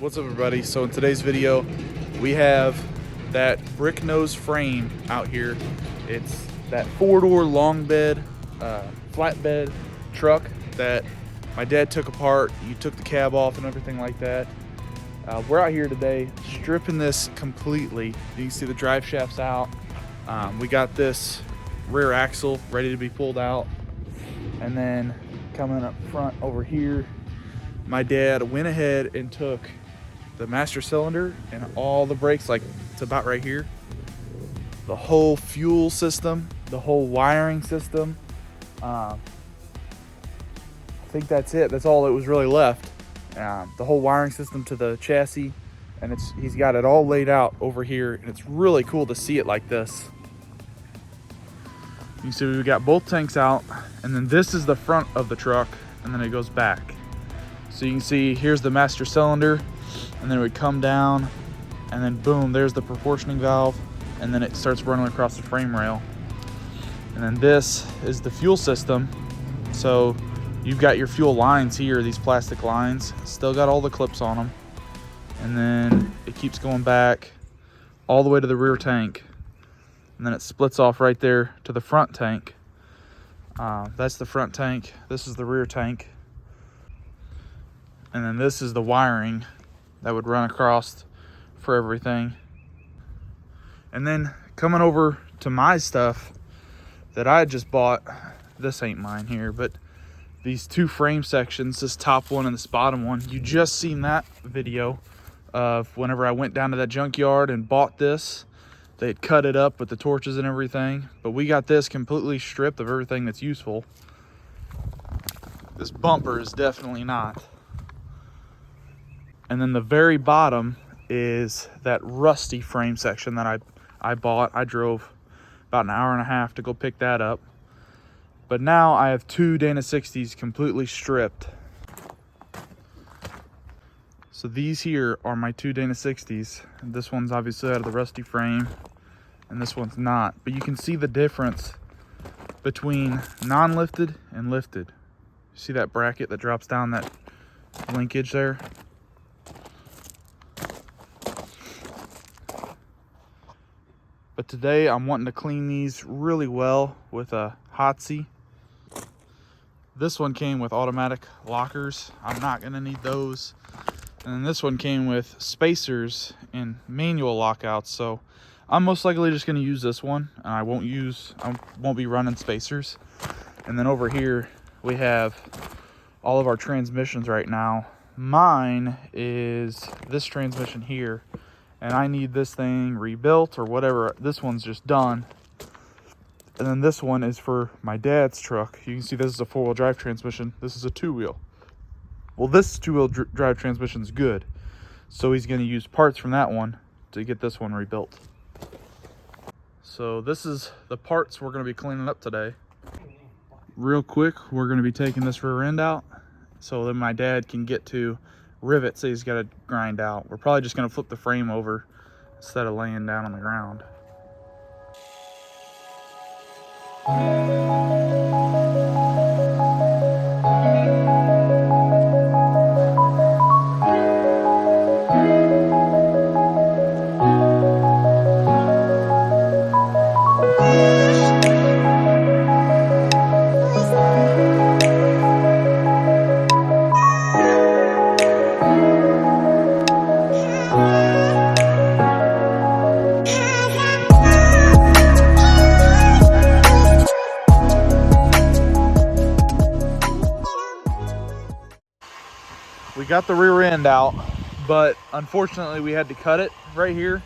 What's up, everybody? So in today's video we have that brick nose frame out here. It's that 4-door long bed flatbed truck that my dad took apart. You took the cab off and everything like that. We're out here today stripping this completely. You can see the drive shafts out. We got this rear axle ready to be pulled out, and then coming up front over here, my dad went ahead and took the master cylinder and all the brakes, like it's about right here, the whole fuel system, the whole wiring system. I think that's it. That's all that was really left. The whole wiring system to the chassis, and he's got it all laid out over here, and it's really cool to see it like this. You see we got both tanks out, and then this is the front of the truck, and then it goes back. So you can see here's the master cylinder, and then it would come down, and then boom, there's the proportioning valve, and then it starts running across the frame rail. And then this is the fuel system. So you've got your fuel lines here, these plastic lines, still got all the clips on them. And then it keeps going back all the way to the rear tank. And then it splits off right there to the front tank. That's the front tank. This is the rear tank. And then this is the wiring that would run across for everything. And then coming over to my stuff that I just bought, this ain't mine here, but these two frame sections, this top one and this bottom one, you just seen that video of whenever I went down to that junkyard and bought this. They'd cut it up with the torches and everything, but we got this completely stripped of everything that's useful. This bumper is definitely not. And then the very bottom is that rusty frame section that I bought. I drove about an hour and a half to go pick that up. But now I have two Dana 60s completely stripped. So these here are my two Dana 60s. This one's obviously out of the rusty frame, and this one's not. But you can see the difference between non-lifted and lifted. You see that bracket that drops down, that linkage there? But today I'm wanting to clean these really well with a Hotzi. This one came with automatic lockers. I'm not gonna need those. And then this one came with spacers and manual lockouts. So I'm most likely just gonna use this one, and I won't be running spacers. And then over here we have all of our transmissions right now. Mine is this transmission here, and I need this thing rebuilt or whatever. This one's just done. And then this one is for my dad's truck. You can see this is a 4-wheel drive transmission. This is a 2-wheel. Well, this 2-wheel drive transmission is good. So he's gonna use parts from that one to get this one rebuilt. So this is the parts we're gonna be cleaning up today. Real quick, we're gonna be taking this rear end out so then my dad can get to rivets that he's gotta grind out. We're probably just gonna flip the frame over instead of laying down on the ground. We got the rear end out, but unfortunately we had to cut it right here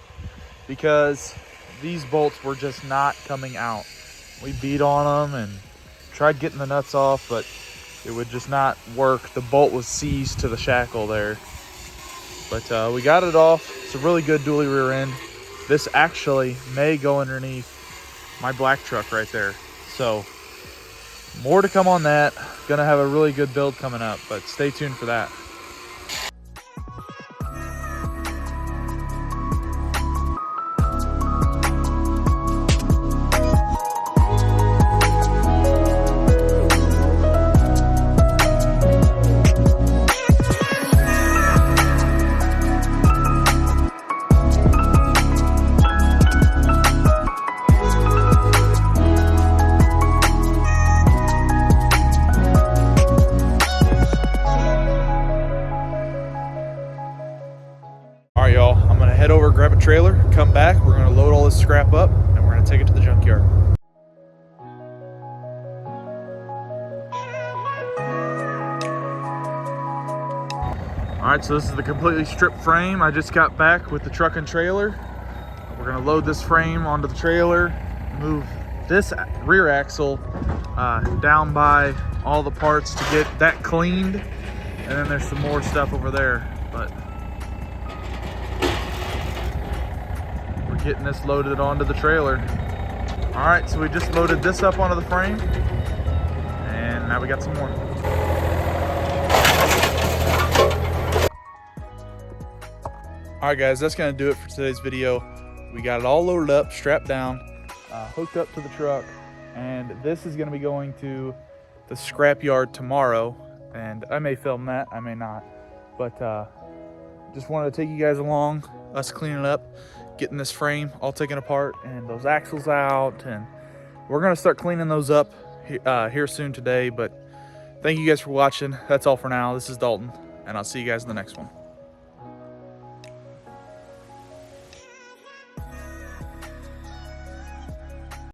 because these bolts were just not coming out. We beat on them and tried getting the nuts off, but it would just not work. The bolt was seized to the shackle there. But we got it off. It's a really good dually rear end. This actually may go underneath my black truck right there. So more to come on that. Gonna have a really good build coming up, but stay tuned for that. come back, we're gonna load all this scrap up and we're gonna take it to the junkyard. All right, so this is the completely stripped frame. I just got back with the truck and trailer. We're gonna load this frame onto the trailer, move this rear axle down by all the parts to get that cleaned. And then there's some more stuff over there, but we're getting this loaded onto the trailer. All right, so we just loaded this up onto the frame and now we got some more. All right guys, that's gonna do it for today's video. We got it all loaded up, strapped down, hooked up to the truck, and this is gonna be going to the scrap yard tomorrow. And I may film that, I may not, but just wanted to take you guys along, us cleaning up, getting this frame all taken apart and those axles out, and we're gonna start cleaning those up here soon today. But thank you guys for watching. That's all for now. This is Dalton, and I'll see you guys in the next one.